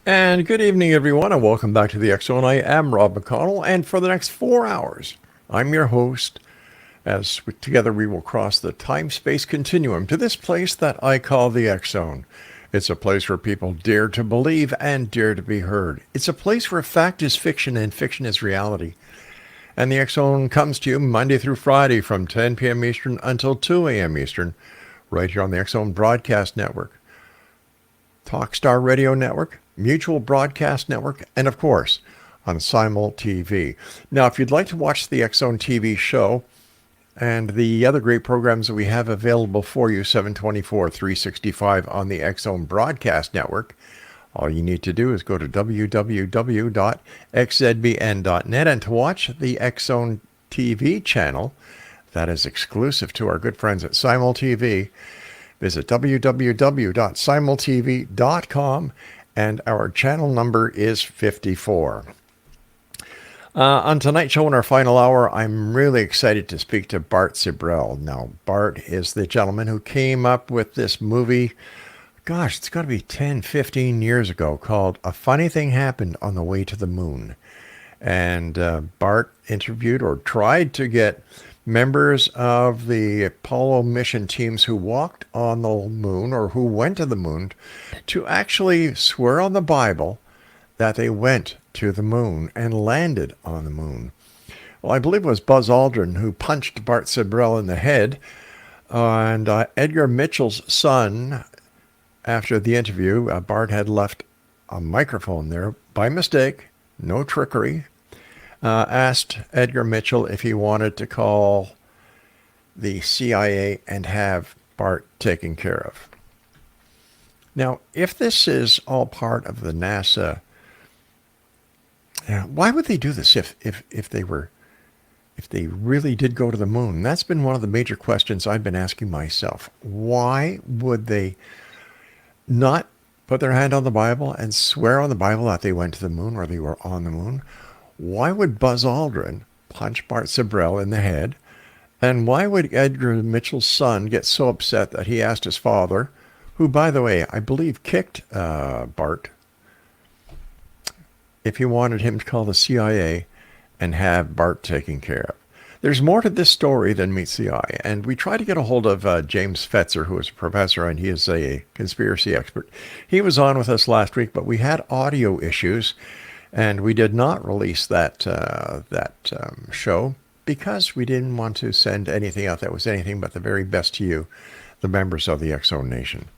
And good evening, everyone, and welcome back to the X Zone. I am Rob McConnell, and for the next 4 hours, I'm your host. Together we will cross the time-space continuum to this place that I call the X Zone. It's a place where people dare to believe and dare to be heard. It's a place where fact is fiction and fiction is reality. And the X Zone comes to you Monday through Friday from 10 p.m. Eastern until 2 a.m. Eastern, right here on the X Zone Broadcast Network, Talkstar Radio Network, Mutual Broadcast Network, and of course, on Simul TV. Now, if you'd like to watch the X Zone TV show and the other great programs that we have available for you 724, 365 on the X Zone Broadcast Network, all you need to do is go to www.xzbn.net, and to watch the X Zone TV channel that is exclusive to our good friends at Simul TV, visit www.simultv.com, and our channel number is 54. On tonight's show, in our final hour, I'm really excited to speak to Bart Sibrel. Now, Bart is the gentleman who came up with this movie, gosh, it's got to be 10, 15 years ago, called A Funny Thing Happened on the Way to the Moon. And Bart interviewed or tried to get members of the Apollo mission teams who walked on the moon or who went to the moon to actually swear on the Bible that they went to the moon and landed on the moon. Well, I believe it was Buzz Aldrin who punched Bart Sibrel in the head, and Edgar Mitchell's son, after the interview, Bart had left a microphone there by mistake, no trickery, asked Edgar Mitchell if he wanted to call the CIA and have Bart taken care of. Now, if this is all part of the NASA, why would they do this if they really did go to the moon? That's been one of the major questions I've been asking myself. Why would they not put their hand on the Bible and swear on the Bible that they went to the moon or they were on the moon? Why would Buzz Aldrin punch Bart Sibrel in the head? And why would Edgar Mitchell's son get so upset that he asked his father, who, by the way, I believe kicked Bart, if he wanted him to call the CIA and have Bart taken care of? There's more to this story than meets the eye, and we tried to get a hold of James Fetzer, who is a professor, and he is a conspiracy expert. He was on with us last week, but we had audio issues, and we did not release that show because we didn't want to send anything out that was anything but the very best to you, the members of the X Zone Nation.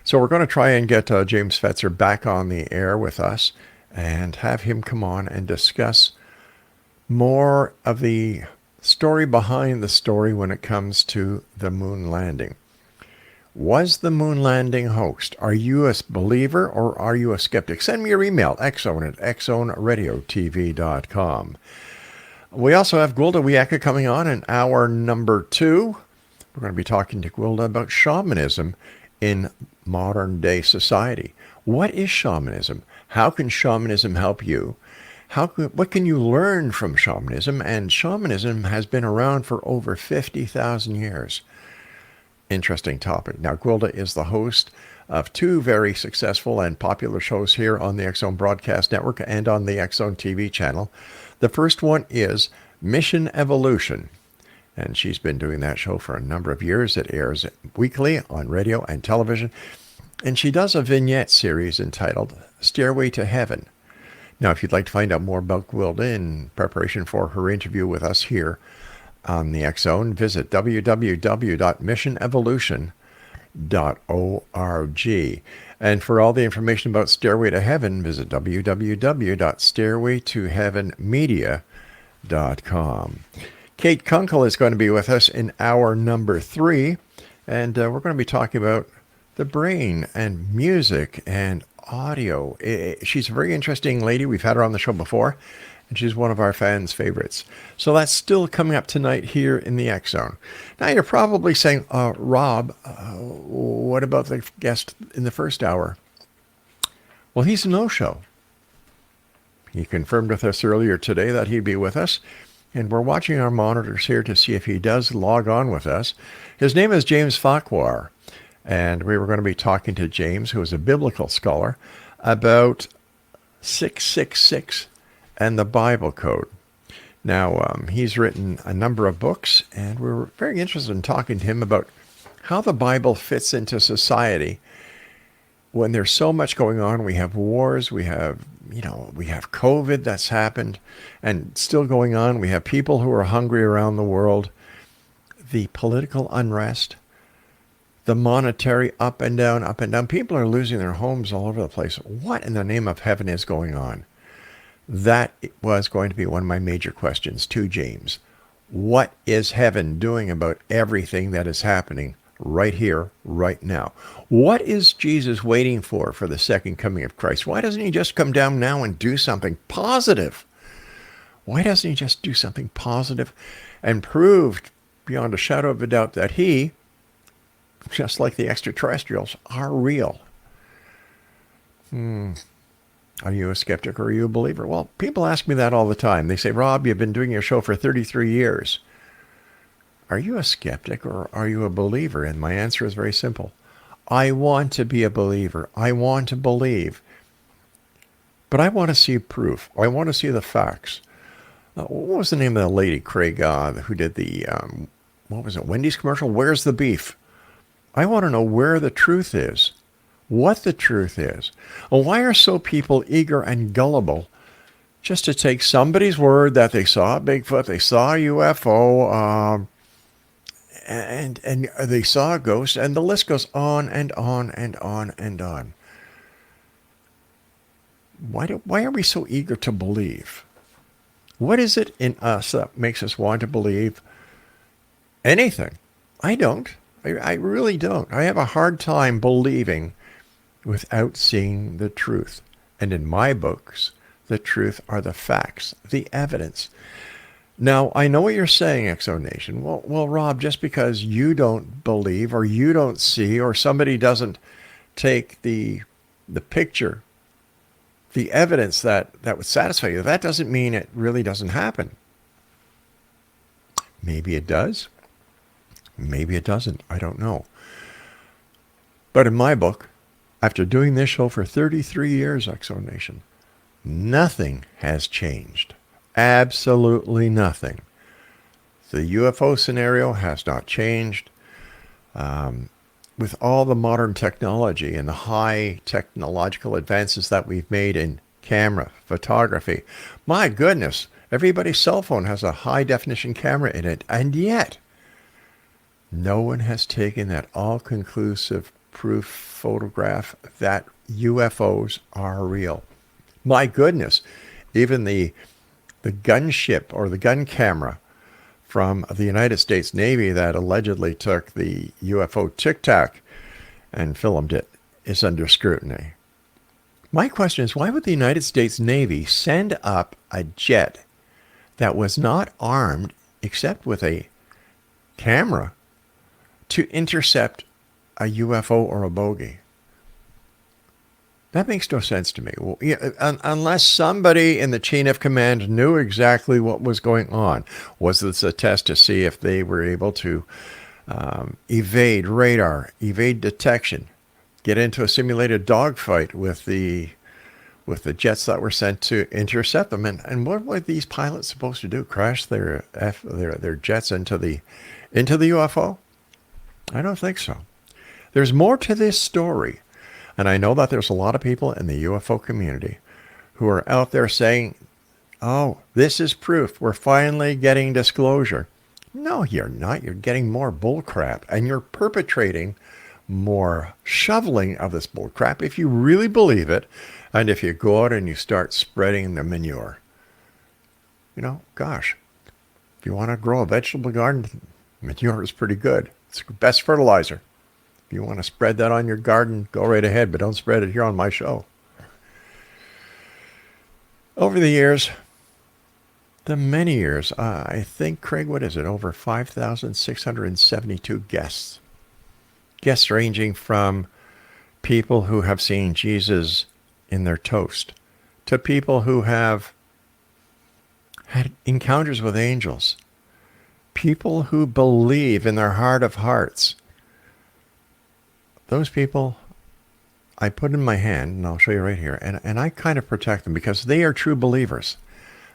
So we're going to try and get James Fetzer back on the air with us and have him come on and discuss more of the story behind the story when it comes to the moon landing. Was the moon landing hoaxed? Are you a believer or are you a skeptic? Send me your email, xzone@xzoneradiotv.com. We also have Gwilda Wiyaka coming on in hour number 2. We're going to be talking to Gwilda about shamanism in modern day society. What is shamanism? How can shamanism help you? What can you learn from shamanism? And shamanism has been around for over 50,000 years. Interesting topic. Now, Gwilda is the host of 2 very successful and popular shows here on the X Zone Broadcast Network and on the X Zone TV channel. The first one is Mission Evolution, and she's been doing that show for a number of years. It airs weekly on radio and television, and she does a vignette series entitled Stairway to Heaven. Now, if you'd like to find out more about Gwilda in preparation for her interview with us here on the X Zone, visit www.missionevolution.org. And for all the information about Stairway to Heaven, visit www.stairwaytoheavenmedia.com. Kate Kunkel is going to be with us in hour number 3, and we're going to be talking about the brain and music and audio. She's a very interesting lady. We've had her on the show before, and she's one of our fans' favorites. So that's still coming up tonight here in the X Zone. Now, you're probably saying, Rob, what about the guest in the first hour? Well, he's a no-show. He confirmed with us earlier today that he'd be with us, and we're watching our monitors here to see if he does log on with us. His name is James Farquhar, and we were going to be talking to James, who is a biblical scholar, about 666 and the Bible Code. Now, he's written a number of books, and we're very interested in talking to him about how the Bible fits into society when there's so much going on. We have wars, we have COVID that's happened and still going on. We have people who are hungry around the world, the political unrest, the monetary up and down, up and down. People are losing their homes all over the place. What in the name of heaven is going on? That was going to be one of my major questions to James. What is heaven doing about everything that is happening right here, right now? What is Jesus waiting for the second coming of Christ? Why doesn't he just come down now and do something positive? Why doesn't he just do something positive and prove beyond a shadow of a doubt that he, just like the extraterrestrials, are real? Are you a skeptic or are you a believer? Well, people ask me that all the time. They say, Rob, you've been doing your show for 33 years. Are you a skeptic or are you a believer? And my answer is very simple. I want to be a believer. I want to believe. But I want to see proof. I want to see the facts. What was the name of the lady, Craig, who did the, Wendy's commercial? Where's the beef? I want to know where the truth is, what the truth is. Why are so people eager and gullible just to take somebody's word that they saw a Bigfoot, they saw a UFO, and they saw a ghost, and the list goes on and on and on and on. Why are we so eager to believe? What is it in us that makes us want to believe anything? I don't. I really don't. I have a hard time believing without seeing the truth. And in my books, the truth are the facts, the evidence. Now, I know what you're saying, Exo Nation. Well, Rob, just because you don't believe or you don't see or somebody doesn't take the picture, the evidence that would satisfy you, that doesn't mean it really doesn't happen. Maybe it does. Maybe it doesn't. I don't know. But in my book, after doing this show for 33 years, Exo Nation, nothing has changed. Absolutely nothing. The UFO scenario has not changed. With all the modern technology and the high technological advances that we've made in camera, photography, my goodness, everybody's cell phone has a high definition camera in it, and yet no one has taken that all-conclusive proof photograph that UFOs are real. My goodness, even the gunship or the gun camera from the United States Navy that allegedly took the UFO Tic Tac and filmed it is under scrutiny. My question is, why would the United States Navy send up a jet that was not armed except with a camera to intercept a UFO or a bogey? That makes no sense to me. Well, unless somebody in the chain of command knew exactly what was going on. Was this a test to see if they were able to evade radar, evade detection, get into a simulated dogfight with the jets that were sent to intercept them? And what were these pilots supposed to do? Crash their jets into the UFO? I don't think so. There's more to this story. And I know that there's a lot of people in the UFO community who are out there saying, oh, this is proof. We're finally getting disclosure. No, you're not. You're getting more bullcrap. And you're perpetrating more shoveling of this bullcrap if you really believe it. And if you go out and you start spreading the manure. Gosh, if you want to grow a vegetable garden, manure is pretty good. It's the best fertilizer. If you want to spread that on your garden, go right ahead, but don't spread it here on my show. Over the years, many years, I think, Craig, what is it? Over 5,672 guests. Guests ranging from people who have seen Jesus in their toast to people who have had encounters with angels. People who believe in their heart of hearts. Those people I put in my hand, and I'll show you right here, and I kind of protect them because they are true believers.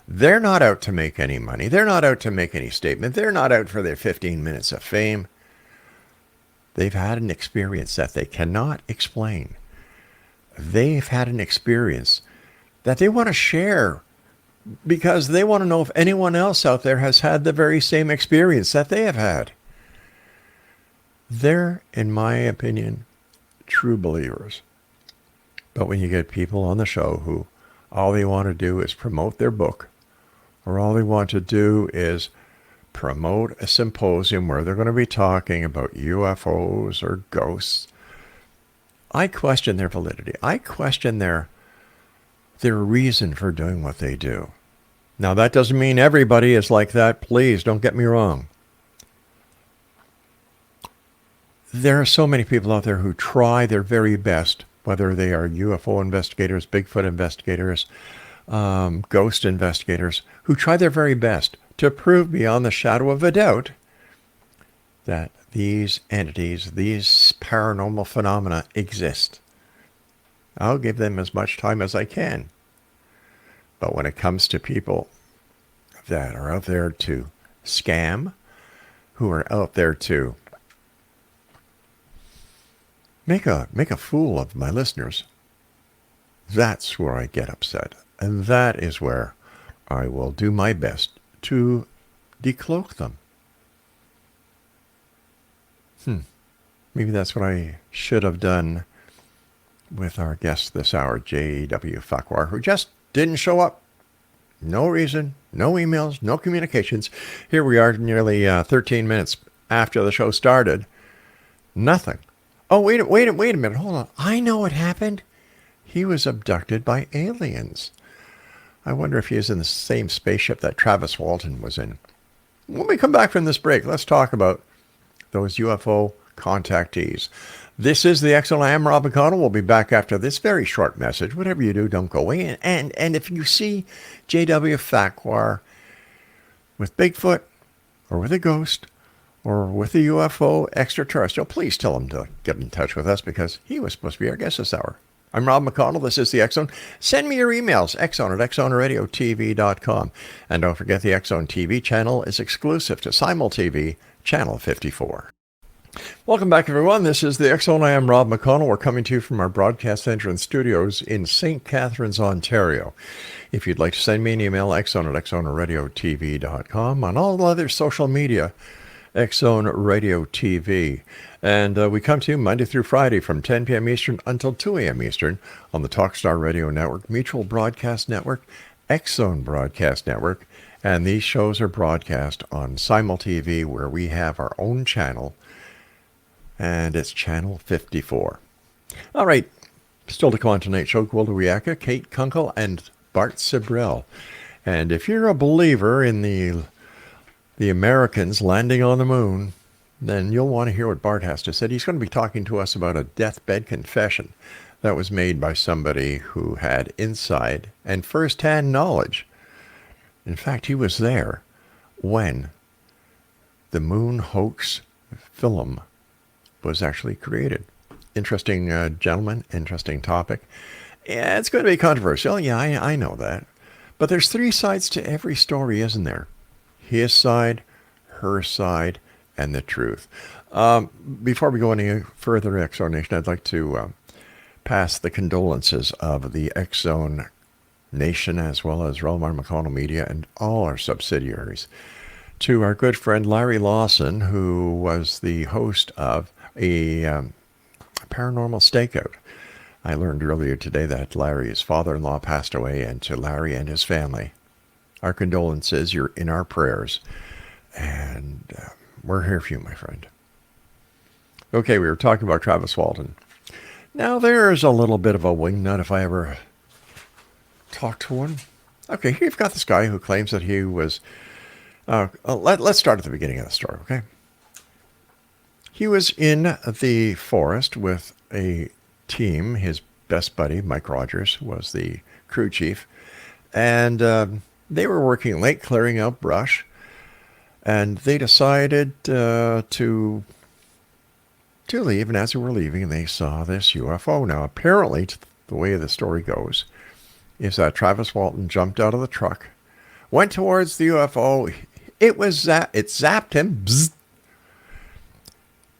They're not out to make any money. They're not out to make any statement. They're not out for their 15 minutes of fame. They've had an experience that they cannot explain. They've had an experience that they want to share because they want to know if anyone else out there has had the very same experience that they have had. They're, in my opinion, true believers. But when you get people on the show who all they want to do is promote their book, or all they want to do is promote a symposium where they're going to be talking about UFOs or ghosts, I question their validity. I question their reason for doing what they do. Now, that doesn't mean everybody is like that. Please don't get me wrong. There are so many people out there who try their very best, whether they are UFO investigators, Bigfoot investigators, ghost investigators, who try their very best to prove beyond the shadow of a doubt that these entities, these paranormal phenomena exist. I'll give them as much time as I can. But when it comes to people that are out there to scam, who are out there to make a fool of my listeners, that's where I get upset. And that is where I will do my best to decloak them. Maybe that's what I should have done with our guest this hour, J.W. Farquhar, who just didn't show up. No reason, no emails, no communications. Here we are nearly 13 minutes after the show started. Nothing. Oh, wait a minute. Hold on. I know what happened. He was abducted by aliens. I wonder if he is in the same spaceship that Travis Walton was in. When we come back from this break, let's talk about those UFO contactees. This is the X-Zone. I am Rob McConnell. We'll be back after this very short message. Whatever you do, don't go away. And if you see J.W. Farquhar with Bigfoot or with a ghost or with a UFO extraterrestrial, please tell him to get in touch with us because he was supposed to be our guest this hour. I'm Rob McConnell. This is the X-Zone. Send me your emails, xzone@xzoneradiotv.com. And don't forget the X-Zone TV channel is exclusive to Simul TV, channel 54. Welcome back, everyone. This is the X-Zone. I am Rob McConnell. We're coming to you from our broadcast center and studios in St. Catharines, Ontario. If you'd like to send me an email, xzone@xzoneradiotv.com. On all other social media, X-Zone Radio TV. And we come to you Monday through Friday from 10 p.m. Eastern until 2 a.m. Eastern on the Talkstar Radio Network, Mutual Broadcast Network, X-Zone Broadcast Network. And these shows are broadcast on Simul TV, where we have our own channel, and it's channel 54. All right, still to come on tonight's show, Gwilda Wiyaka, Kate Kunkel, and Bart Sibrel. And if you're a believer in the Americans landing on the moon, then you'll want to hear what Bart has to say. He's going to be talking to us about a deathbed confession that was made by somebody who had inside and first-hand knowledge. In fact, he was there when the moon hoax film was actually created. Interesting gentleman, interesting topic. Yeah, it's going to be controversial. Yeah, I know that. But there's three sides to every story, isn't there? His side, her side, and the truth. Before we go any further, X-Zone Nation, I'd like to pass the condolences of the X-Zone Nation as well as Relmar McConnell Media and all our subsidiaries to our good friend Larry Lawson, who was the host of a paranormal stakeout. I learned earlier today that Larry's father-in-law passed away, and to Larry and his family, our condolences. You're in our prayers, and we're here for you, my friend. Okay, we were talking about Travis Walton. Now, there's a little bit of a wingnut if I ever talk to one. Okay, here you've got this guy who claims that he was... let's start at the beginning of the story, okay? He was in the forest with a team. His best buddy, Mike Rogers, was the crew chief. And they were working late clearing out brush. And they decided to to leave, and as they were leaving, they saw this UFO. Now, apparently, the way the story goes, is that Travis Walton jumped out of the truck, went towards the UFO. It zapped him, bzzz,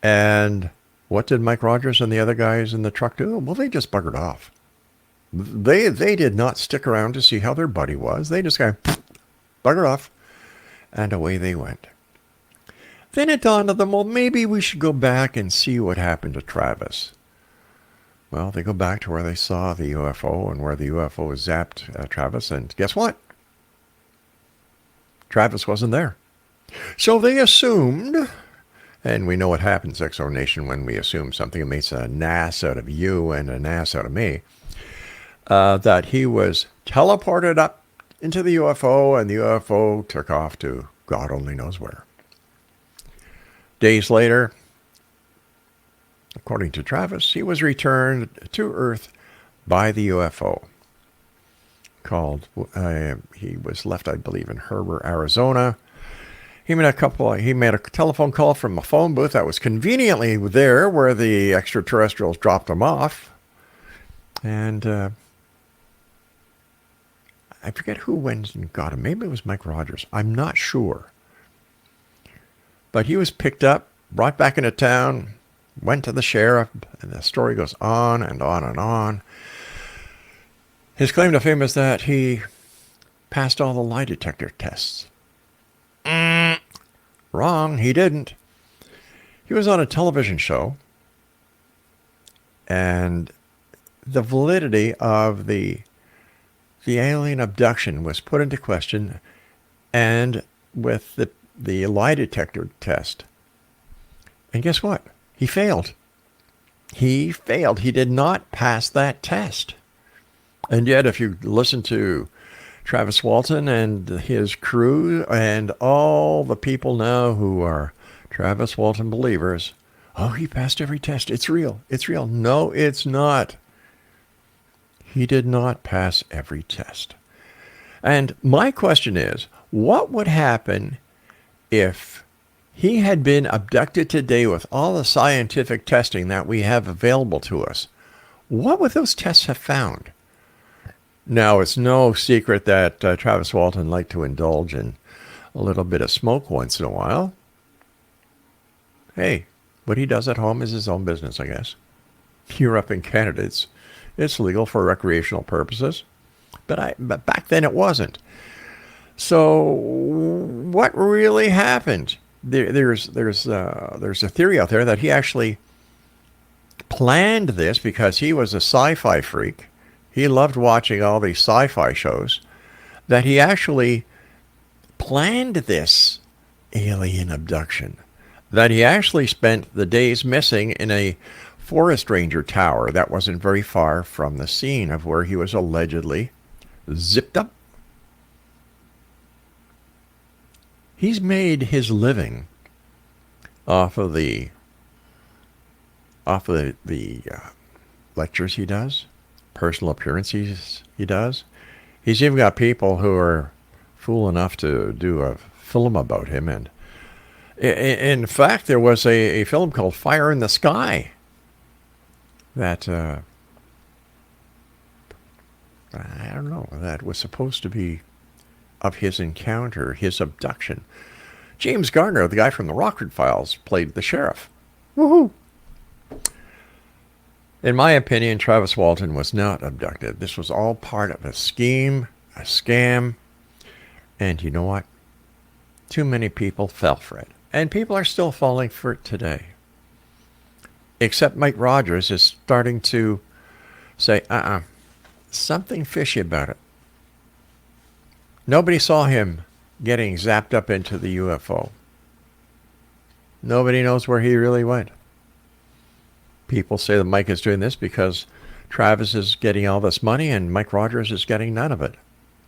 and what did Mike Rogers and the other guys in the truck do? Well, they just buggered off. They did not stick around to see how their buddy was. They just kind of buggered off, and away they went. Then it dawned on them, well, maybe we should go back and see what happened to Travis. Well, they go back to where they saw the UFO and where the UFO zapped Travis, and guess what? Travis wasn't there. So they assumed, and we know what happens, Exo Nation, when we assume something. It makes an ass out of you and an ass out of me. That he was teleported up into the UFO, and the UFO took off to God only knows where. Days later, according to Travis, he was returned to Earth by the UFO. He was left, I believe, in Herbert, Arizona. He made a telephone call from a phone booth that was conveniently there where the extraterrestrials dropped him off. And I forget who went and got him. Maybe it was Mike Rogers. I'm not sure. But he was picked up, brought back into town, went to the sheriff, and the story goes on and on and on. His claim to fame is that he passed all the lie detector tests. Wrong, he didn't. He was on a television show, and the validity of the alien abduction was put into question, and with the lie detector test. And guess what? He failed. He failed. He did not pass that test. And yet, if you listen to Travis Walton and his crew and all the people now who are Travis Walton believers, oh, he passed every test. It's real. It's real. No, it's not. He did not pass every test. And my question is, what would happen if he had been abducted today with all the scientific testing that we have available to us? What would those tests have found? Now, it's no secret that Travis Walton liked to indulge in a little bit of smoke once in a while. Hey, what he does at home is his own business, I guess. Here up in Canada, it's legal for recreational purposes, but back then it wasn't. So, what really happened? There's a theory out there that he actually planned this because he was a sci-fi freak. He loved watching all these sci-fi shows. That he actually planned this alien abduction. That he actually spent the days missing in a forest ranger tower that wasn't very far from the scene of where he was allegedly zipped up. He's made his living off of the lectures he does, personal appearances he does. He's even got people who are fool enough to do a film about him. And in fact, there was a film called Fire in the Sky that, I don't know, that was supposed to be of his encounter, his abduction. James Garner, the guy from the Rockford Files, played the sheriff. Woohoo! In my opinion, Travis Walton was not abducted. This was all part of a scheme, a scam, and you know what? Too many people fell for it. And people are still falling for it today. Except Mike Rogers is starting to say, something fishy about it. Nobody saw him getting zapped up into the UFO. Nobody knows where he really went. People say that Mike is doing this because Travis is getting all this money and Mike Rogers is getting none of it,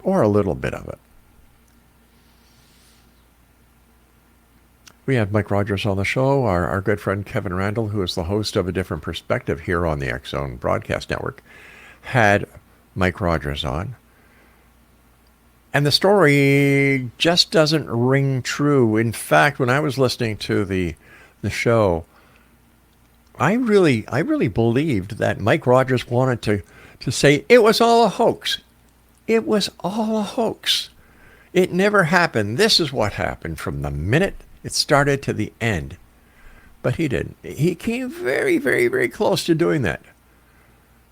or a little bit of it. We had Mike Rogers on the show. Our good friend Kevin Randall, who is the host of A Different Perspective here on the X-Zone Broadcast Network, had Mike Rogers on. And the story just doesn't ring true. In fact, when I was listening to the show, I really believed that Mike Rogers wanted to say it was all a hoax. It was all a hoax. It never happened. This is what happened from the minute it started to the end. But he didn't. He came very, very, very close to doing that.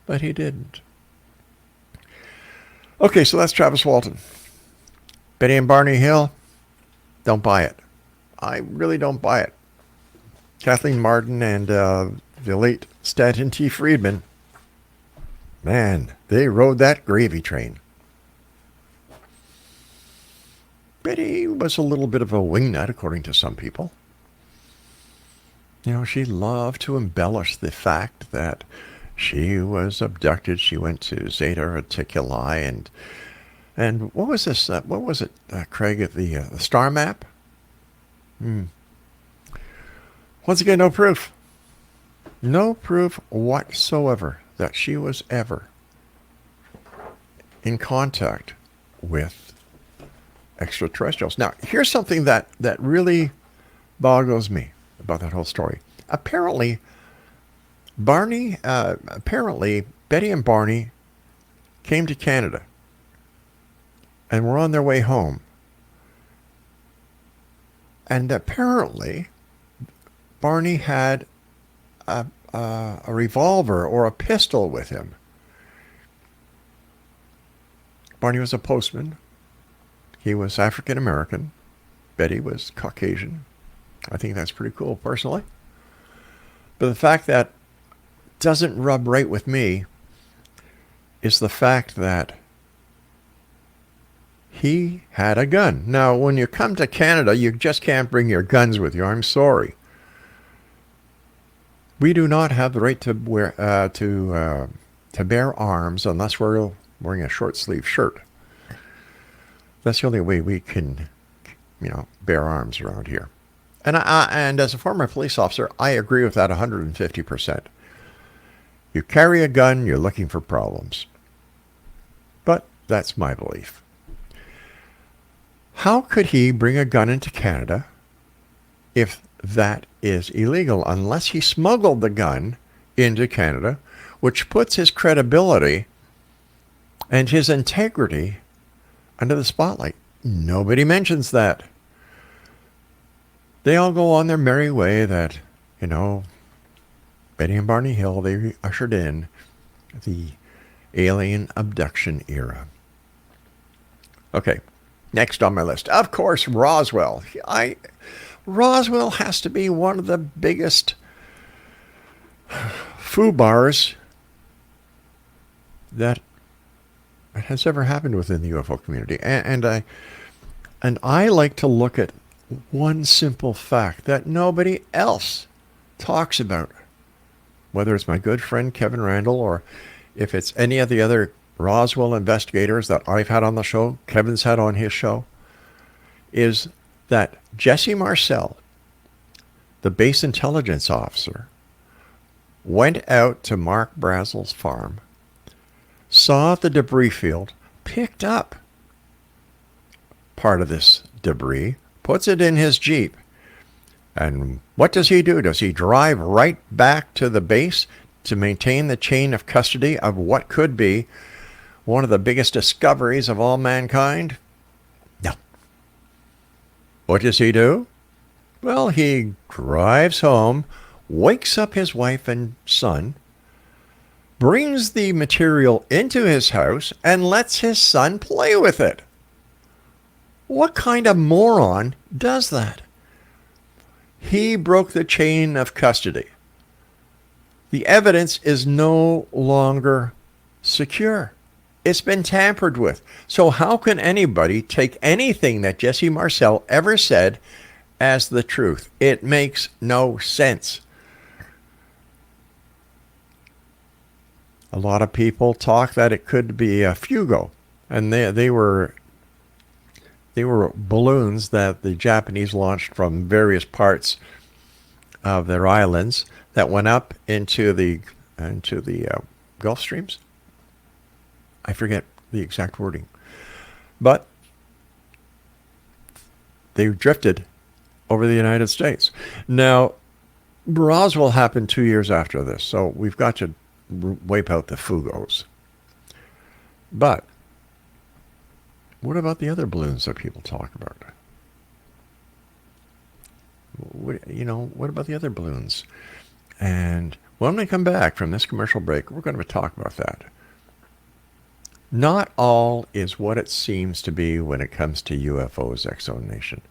But he didn't. Okay, so that's Travis Walton. Betty and Barney Hill, don't buy it. I really don't buy it. Kathleen Martin and the late Stanton T. Friedman, man, they rode that gravy train. Betty was a little bit of a wingnut, according to some people. You know, she loved to embellish the fact that she was abducted. She went to Zeta Reticuli, and what was this? What was it, Craig? At the star map. Once again, no proof. No proof whatsoever that she was ever in contact with extraterrestrials. Now, here's something that really boggles me about that whole story. Apparently, Betty and Barney came to Canada and were on their way home. And apparently, Barney had a revolver or a pistol with him. Barney was a postman. He was African American. Betty was Caucasian. I think that's pretty cool, personally. But the fact that doesn't rub right with me is the fact that he had a gun. Now, when you come to Canada, you just can't bring your guns with you. I'm sorry. We do not have the right to bear arms unless we're wearing a short sleeve shirt. That's the only way we can, bear arms around here. And as a former police officer, I agree with that 150%. You carry a gun, you're looking for problems. But that's my belief. How could he bring a gun into Canada if that is illegal, unless he smuggled the gun into Canada, which puts his credibility and his integrity under the spotlight? Nobody mentions that. They all go on their merry way that, Betty and Barney Hill, they ushered in the alien abduction era. Okay, next on my list, of course, Roswell. Roswell has to be one of the biggest FUBARs that has ever happened within the UFO community. And I like to look at one simple fact that nobody else talks about, whether it's my good friend Kevin Randall or if it's any of the other Roswell investigators that I've had on the show, Kevin's had on his show, is that Jesse Marcel, the base intelligence officer, went out to Mark Brazel's farm, saw the debris field, picked up part of this debris, puts it in his Jeep. And what does he do? Does he drive right back to the base to maintain the chain of custody of what could be one of the biggest discoveries of all mankind? No. What does he do? Well, he drives home, wakes up his wife and son, brings the material into his house, and lets his son play with it. What kind of moron does that? He broke the chain of custody. The evidence is no longer secure. It's been tampered with. So how can anybody take anything that Jesse Marcel ever said as the truth? It makes no sense. A lot of people talk that it could be a Fugo, and they were balloons that the Japanese launched from various parts of their islands that went up into the Gulf Streams. I forget the exact wording, but they drifted over the United States. Now, Roswell happened 2 years after this, so we've got to wipe out the Fugos. But what about the other balloons that people talk about? What about the other balloons? And when we come back from this commercial break, we're going to talk about that. Not all is what it seems to be when it comes to UFOs, X-Zone Nation.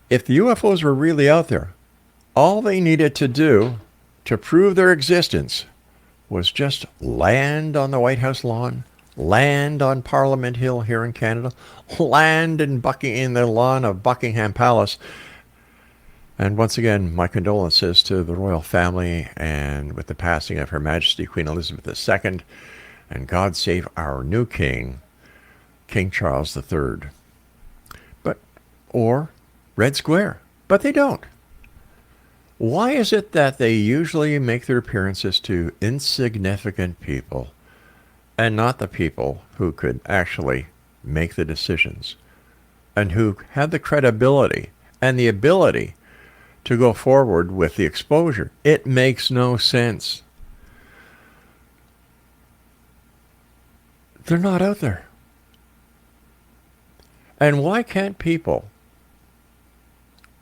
If the UFOs were really out there, all they needed to do to prove their existence was just land on the White House lawn, land on Parliament Hill here in Canada, land in the lawn of Buckingham Palace. And once again, my condolences to the royal family and with the passing of Her Majesty Queen Elizabeth II. And God save our new king, King Charles III. Or Red Square. But they don't. Why is it that they usually make their appearances to insignificant people and not the people who could actually make the decisions and who have the credibility and the ability to go forward with the exposure? It makes no sense. They're not out there. And why can't people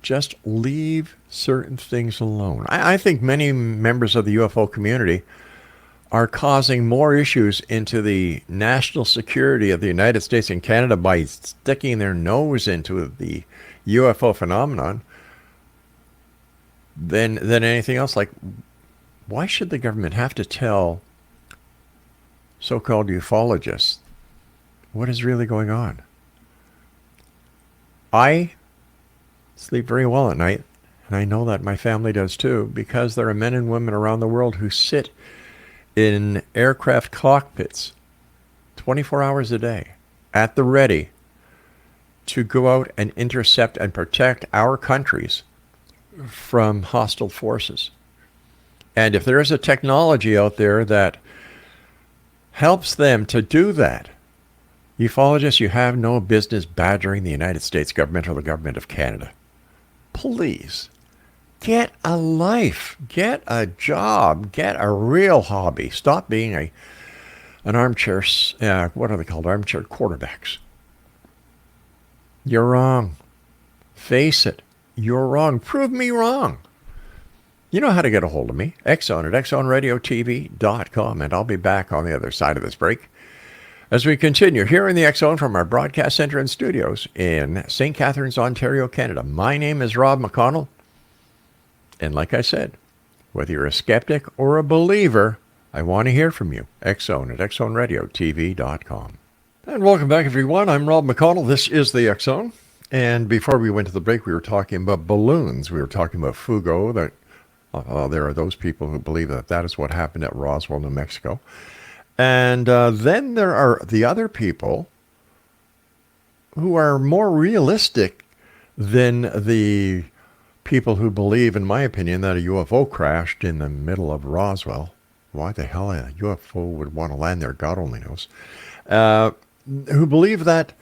just leave certain things alone? I think many members of the UFO community are causing more issues into the national security of the United States and Canada by sticking their nose into the UFO phenomenon than anything else. Like, why should the government have to tell so-called ufologists what is really going on? I sleep very well at night, and I know that my family does too, because there are men and women around the world who sit in aircraft cockpits 24 hours a day at the ready to go out and intercept and protect our countries from hostile forces. And if there is a technology out there that helps them to do that, ufologists, you have no business badgering the United States government or the government of Canada. Please, get a life, get a job, get a real hobby. Stop being an armchair, what are they called, armchair quarterbacks. You're wrong. Face it, you're wrong. Prove me wrong. You know how to get a hold of me, X-Zone at xzoneradiotv.com, and I'll be back on the other side of this break as we continue here in the X-Zone from our broadcast center and studios in St. Catharines, Ontario, Canada. My name is Rob McConnell, and like I said, whether you're a skeptic or a believer, I want to hear from you. X-Zone at xzoneradiotv.com. And welcome back, everyone. I'm Rob McConnell. This is the X-Zone. And before we went to the break, we were talking about balloons. We were talking about Fugo, that there are those people who believe that that is what happened at Roswell, New Mexico. And then there are the other people who are more realistic than the people who believe, in my opinion, that a UFO crashed in the middle of Roswell. Why the hell a UFO would want to land there, God only knows. Who believe that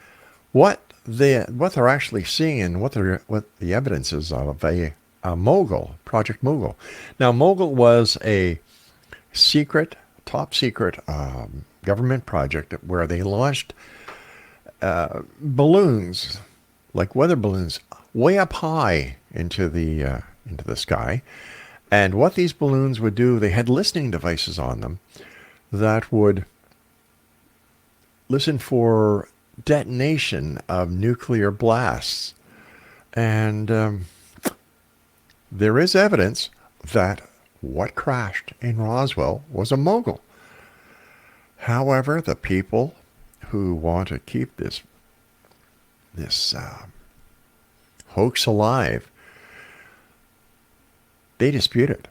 what they're actually seeing and what the evidence is of a Mogul, Project Mogul. Now, Mogul was a top secret government project where they launched balloons, like weather balloons, way up high into the sky. And what these balloons would do, they had listening devices on them that would listen for detonation of nuclear blasts. And there is evidence that what crashed in Roswell was a Mogul. However, the people who want to keep this hoax alive, they dispute it.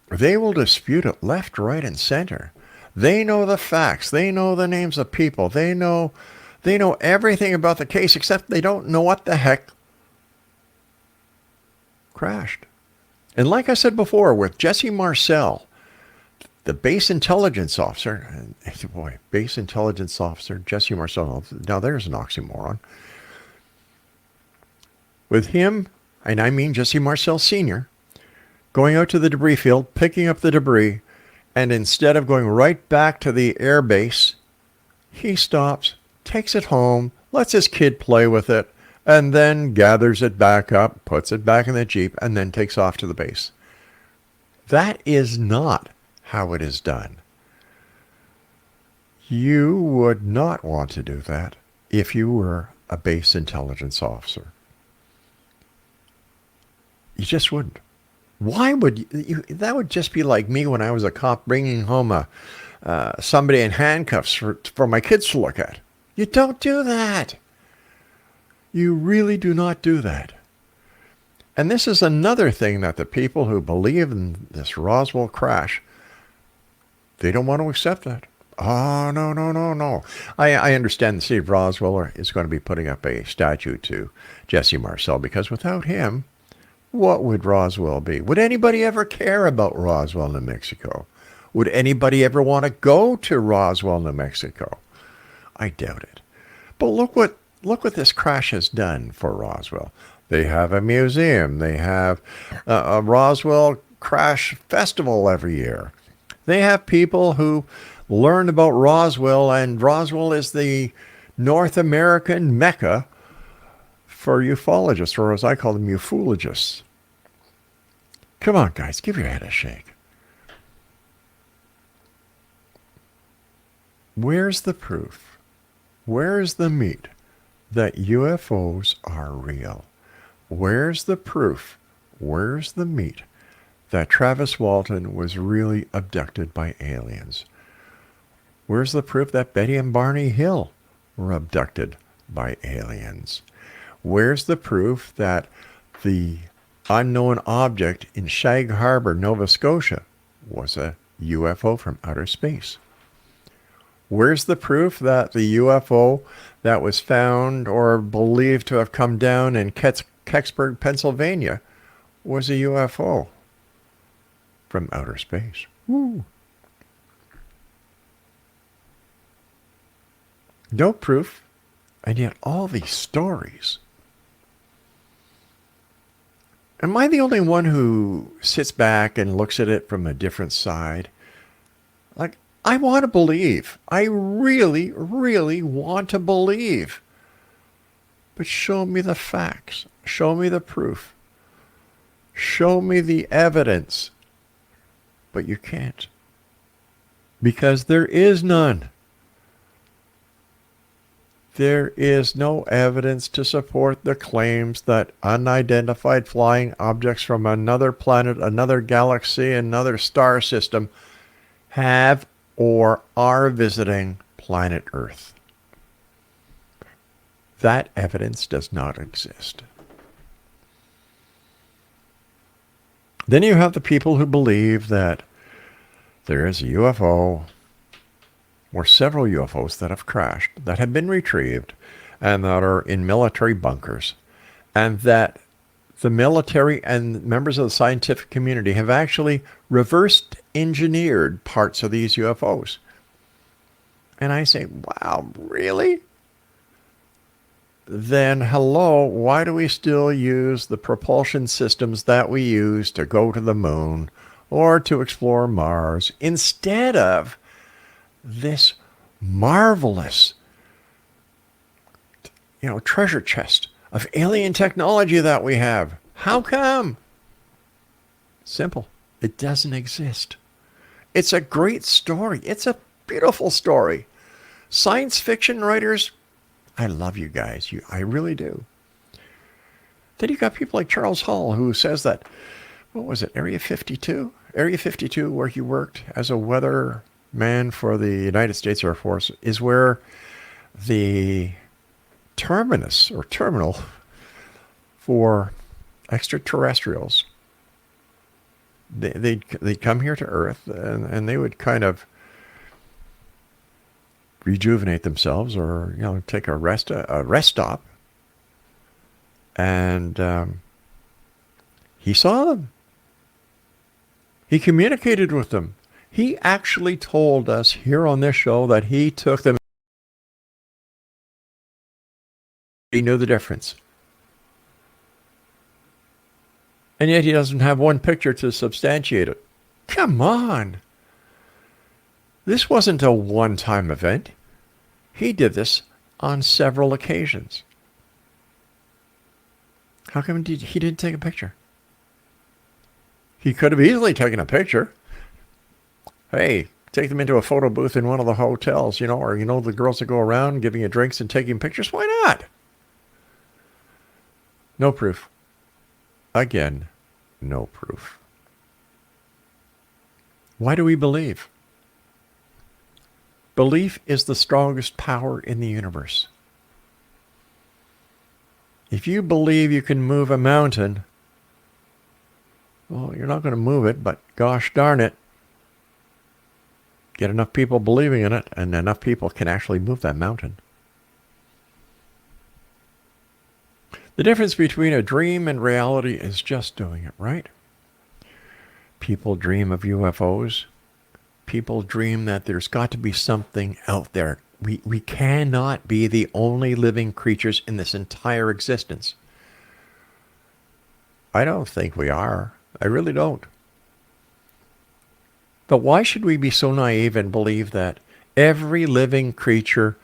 They will dispute it left, right, and center. They know the facts. They know the names of people. They know everything about the case, except they don't know what the heck crashed. And like I said before, with Jesse Marcel, the base intelligence officer, base intelligence officer, Jesse Marcel, now there's an oxymoron. With him, and I mean Jesse Marcel Sr., going out to the debris field, picking up the debris, and instead of going right back to the air base, he stops, takes it home, lets his kid play with it, and then gathers it back up, puts it back in the Jeep, and then takes off to the base. That is not how it is done. You would not want to do that if you were a base intelligence officer. You just wouldn't. Why would you? That would just be like me when I was a cop bringing home somebody in handcuffs for my kids to look at. You don't do that. You really do not do that. And this is another thing that the people who believe in this Roswell crash, they don't want to accept that. Oh, no, no, no, no. I understand the city of Roswell is going to be putting up a statue to Jesse Marcel, because without him, what would Roswell be? Would anybody ever care about Roswell, New Mexico? Would anybody ever want to go to Roswell, New Mexico? I doubt it. But look what this crash has done for Roswell. They have a museum. They have a Roswell Crash Festival every year. They have people who learn about Roswell, and Roswell is the North American Mecca for ufologists, or as I call them, ufologists. Come on, guys, give your head a shake. Where's the proof? Where's the meat that UFOs are real? Where's the proof? Where's the meat that Travis Walton was really abducted by aliens? Where's the proof that Betty and Barney Hill were abducted by aliens? Where's the proof that the unknown object in Shag Harbor, Nova Scotia, was a UFO from outer space? Where's the proof that the UFO that was found or believed to have come down in Kecksburg, Pennsylvania, was a UFO from outer space? Woo. No proof, and yet all these stories. Am I the only one who sits back and looks at it from a different side? Like, I want to believe. I really, really want to believe. But show me the facts. Show me the proof. Show me the evidence. But you can't. Because there is none. There is no evidence to support the claims that unidentified flying objects from another planet, another galaxy, another star system have or are visiting planet Earth. That evidence does not exist. Then you have the people who believe that there is a UFO or several UFOs that have crashed, that have been retrieved, and that are in military bunkers, and that the military and members of the scientific community have actually reversed engineered parts of these UFOs. And I say, wow, really? Then hello, why do we still use the propulsion systems that we use to go to the moon or to explore Mars instead of this marvelous, treasure chest of alien technology that we have? How come? Simple. It doesn't exist. It's a great story. It's a beautiful story. Science fiction writers, I love you guys. I really do. Then you got people like Charles Hall, who says that, what was it, Area 52? Area 52, where he worked as a weather man for the United States Air Force, is where the terminus or terminal for extraterrestrials, they'd come here to Earth, and they would kind of rejuvenate themselves, or take a rest stop, and he saw them. He communicated with them. He actually told us here on this show that he took them. He knew the difference. And yet he doesn't have one picture to substantiate it. Come on. This wasn't a one-time event. He did this on several occasions. How come he didn't take a picture? He could have easily taken a picture. Hey, take them into a photo booth in one of the hotels, or the girls that go around giving you drinks and taking pictures. Why not? No proof. Again, no proof. Why do we believe? Belief is the strongest power in the universe. If you believe you can move a mountain, well, you're not going to move it, but gosh darn it, get enough people believing in it, and enough people can actually move that mountain. The difference between a dream and reality is just doing it right. People dream of UFOs. People dream that there's got to be something out there. We cannot be the only living creatures in this entire existence. I don't think we are. I really don't. But why should we be so naive and believe that every living creature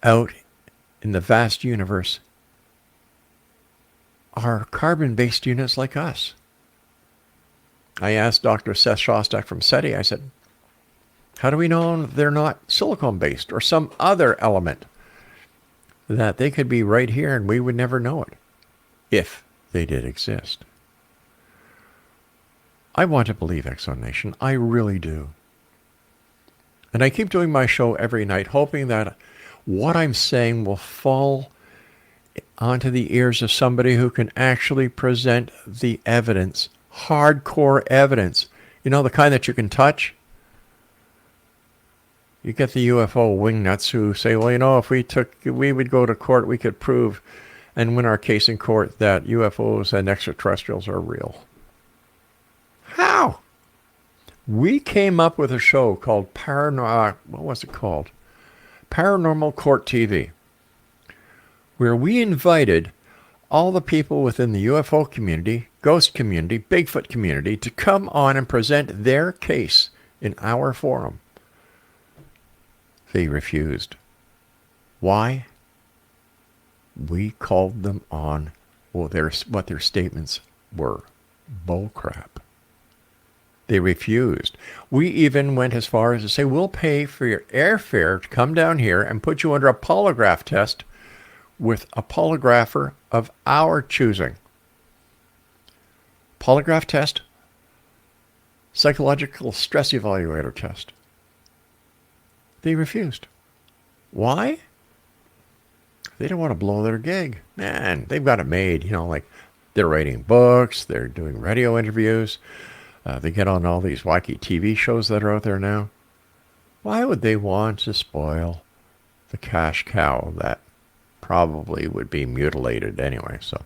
out in the vast universe are carbon-based units like us? I asked Dr. Seth Shostak from SETI, I said, how do we know they're not silicon-based or some other element that they could be right here and we would never know it if they did exist? I want to believe, Exxon Nation. I really do. And I keep doing my show every night, hoping that what I'm saying will fall onto the ears of somebody who can actually present the evidence, hardcore evidence. The kind that you can touch. You get the UFO wingnuts who say, well, if we would go to court, we could prove and win our case in court that UFOs and extraterrestrials are real. How? We came up with a show called Paranormal Court TV, where we invited all the people within the UFO community, ghost community, Bigfoot community to come on and present their case in our forum. They refused. Why? We called them on what their statements were. Bullcrap. They refused. We even went as far as to say, we'll pay for your airfare to come down here and put you under a polygraph test with a polygrapher of our choosing. Polygraph test, psychological stress evaluator test. They refused. Why? They don't want to blow their gig. Man, they've got it made. They're writing books, they're doing radio interviews, they get on all these wacky TV shows that are out there now. Why would they want to spoil the cash cow that probably would be mutilated anyway? So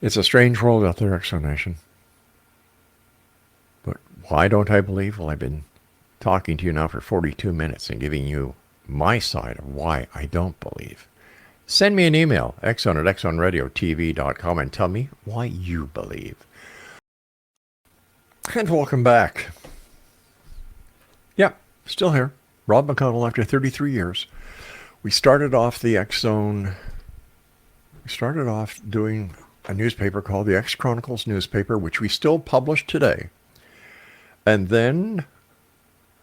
it's a strange world out there, Exxon Nation. But why don't I believe? Well, I've been talking to you now for 42 minutes and giving you my side of why I don't believe. Send me an email, exxon@exxonradiotv.com, and tell me why you believe. And welcome back. Yeah, still here. Rob McConnell after 33 years. We started off doing a newspaper called the X Chronicles newspaper, which we still publish today. And then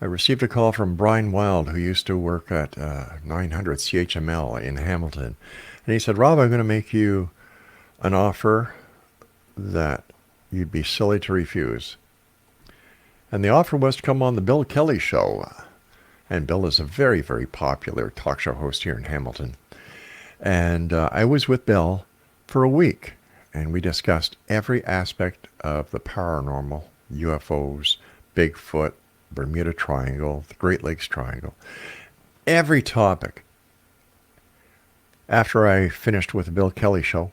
I received a call from Brian Wild, who used to work at 900 CHML in Hamilton. And he said, Rob, I'm going to make you an offer that you'd be silly to refuse. And the offer was to come on the Bill Kelly Show. And Bill is a very, very popular talk show host here in Hamilton. And I was with Bill for a week. And we discussed every aspect of the paranormal, UFOs, Bigfoot, Bermuda Triangle, the Great Lakes Triangle, every topic. After I finished with the Bill Kelly Show,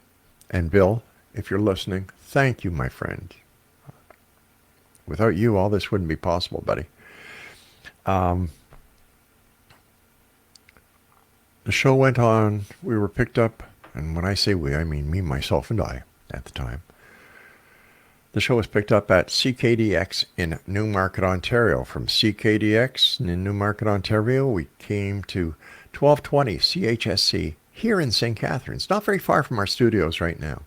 and Bill, if you're listening, thank you, my friend. Without you, all this wouldn't be possible, buddy. The show went on. We were picked up and when I say we, I mean me, myself, and I at the time. The show was picked up at CKDX in Newmarket, Ontario. From CKDX in Newmarket, Ontario, we came to 1220 CHSC here in St. Catharines, not very far from our studios right now.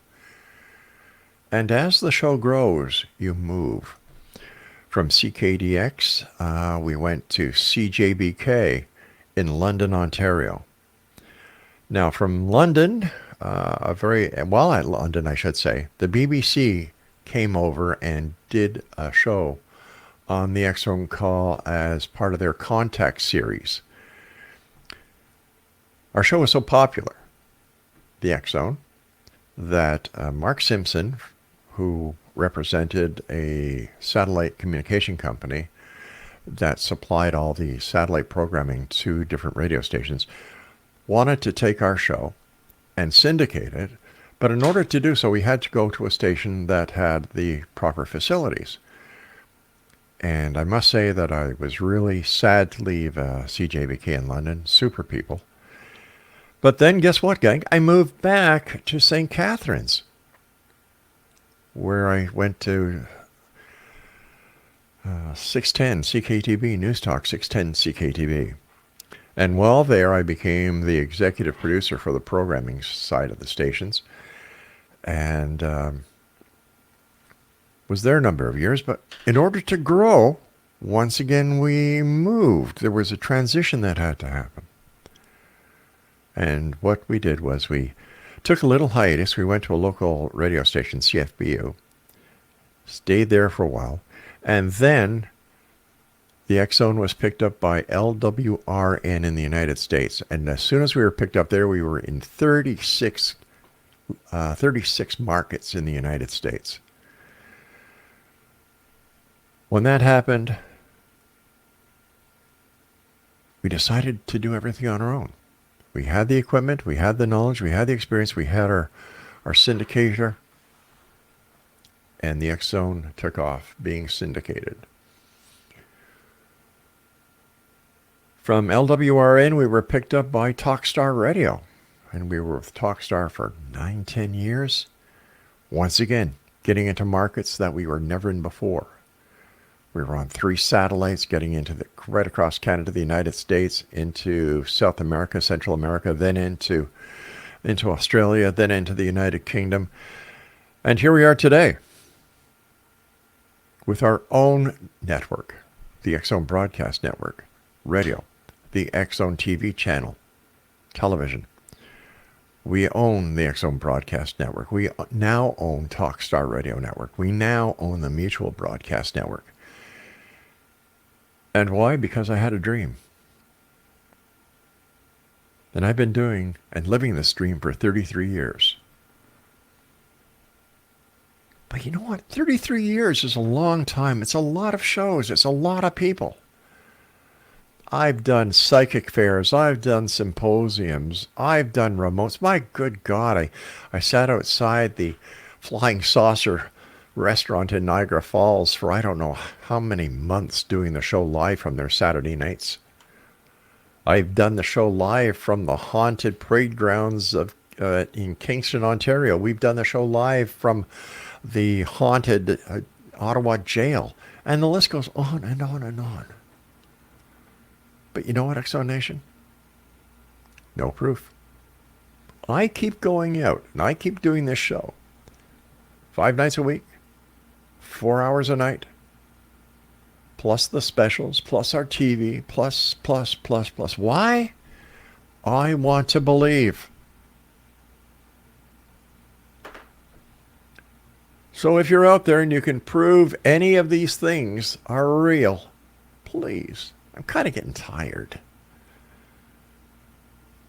And as the show grows, you move. From CKDX, we went to CJBK in London, Ontario. Now, from London, at London, I should say, the BBC came over and did a show on the X-Zone Call as part of their Contact series. Our show was so popular, the X-Zone, that Mark Simpson, who represented a satellite communication company that supplied all the satellite programming to different radio stations, wanted to take our show and syndicate it. But in order to do so, we had to go to a station that had the proper facilities. And I must say that I was really sad to leave CJBK in London. Super people. But then guess what, gang? I moved back to St. Catharines, where I went to 610 CKTB, News Talk 610 CKTB. And while there, I became the executive producer for the programming side of the stations. And was there a number of years. But in order to grow, once again, we moved. There was a transition that had to happen. And what we did was we took a little hiatus. We went to a local radio station, CFBU, stayed there for a while, and then the X-Zone was picked up by LWRN in the United States. And as soon as we were picked up there, we were in 36 markets in the United States. When that happened, we decided to do everything on our own. We had the equipment, we had the knowledge, we had the experience, we had our syndicator, and the X-Zone took off being syndicated. From LWRN, we were picked up by Talkstar Radio, and we were with Talkstar for 9-10 years. Once again, getting into markets that we were never in before. We were on 3 satellites, getting into right across Canada, the United States, into South America, Central America, then into Australia, then into the United Kingdom. And here we are today with our own network, the X-Zone Broadcast Network, radio, the X-Zone TV channel, television. We own the X-Zone Broadcast Network. We now own Talkstar Radio Network. We now own the Mutual Broadcast Network. And why? Because I had a dream. And I've been doing and living this dream for 33 years. But you know what? 33 years is a long time. It's a lot of shows. It's a lot of people. I've done psychic fairs. I've done symposiums. I've done remotes. My good God, I sat outside the Flying Saucer restaurant in Niagara Falls for I don't know how many months doing the show live from their Saturday nights. I've done the show live from the haunted parade grounds of in Kingston, Ontario. We've done the show live from the haunted Ottawa jail. And the list goes on and on and on. But you know what, X-Zone Nation? No proof. I keep going out and I keep doing this show 5 nights a week, 4 hours a night, plus the specials, plus our TV, plus. Why? I want to believe. So if you're out there and you can prove any of these things are real, please. I'm kind of getting tired.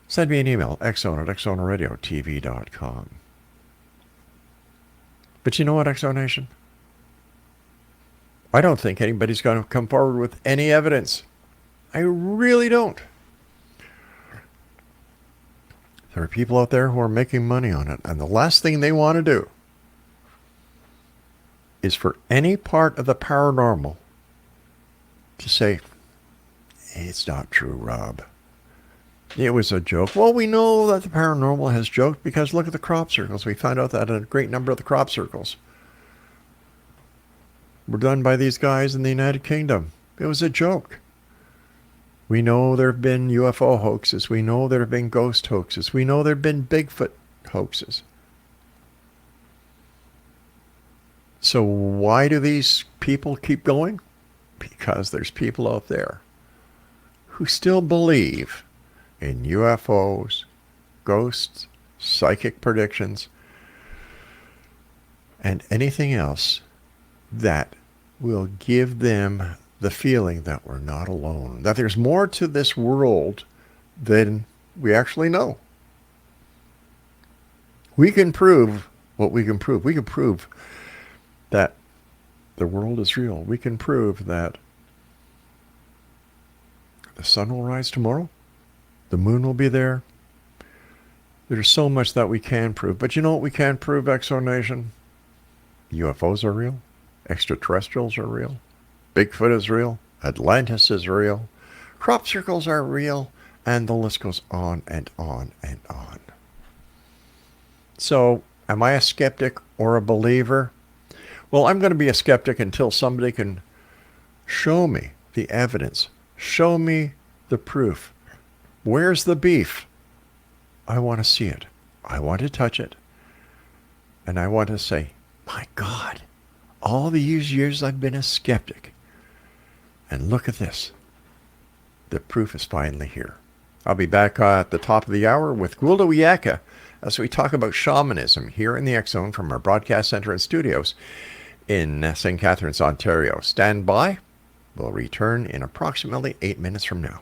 Send me an email, xzone@xzoneradiotv.com. But you know what, X-Zone Nation? I don't think anybody's going to come forward with any evidence. I really don't. There are people out there who are making money on it, and the last thing they want to do is for any part of the paranormal to say, it's not true, Rob. It was a joke. Well, we know that the paranormal has joked because look at the crop circles. We found out that a great number of the crop circles were done by these guys in the United Kingdom. It was a joke. We know there have been UFO hoaxes. We know there have been ghost hoaxes. We know there have been Bigfoot hoaxes. So why do these people keep going? Because there's people out there who still believe in UFOs, ghosts, psychic predictions, and anything else that will give them the feeling that we're not alone, that there's more to this world than we actually know. We can prove what we can prove. We can prove that the world is real. We can prove that the sun will rise tomorrow. The moon will be there. There's so much that we can prove. But you know what we can't prove, Exonation? UFOs are real. Extraterrestrials are real. Bigfoot is real. Atlantis is real. Crop circles are real. And the list goes on and on and on. So, am I a skeptic or a believer? Well, I'm going to be a skeptic until somebody can show me the evidence. Show me the proof. Where's the beef? I want to see it. I want to touch it. And I want to say, my God, all these years I've been a skeptic. And look at this. The proof is finally here. I'll be back at the top of the hour with Gulda Wiyaka as we talk about shamanism here in the X Zone from our broadcast center and studios in St. Catharines, Ontario. Stand by. We'll return in approximately 8 minutes from now.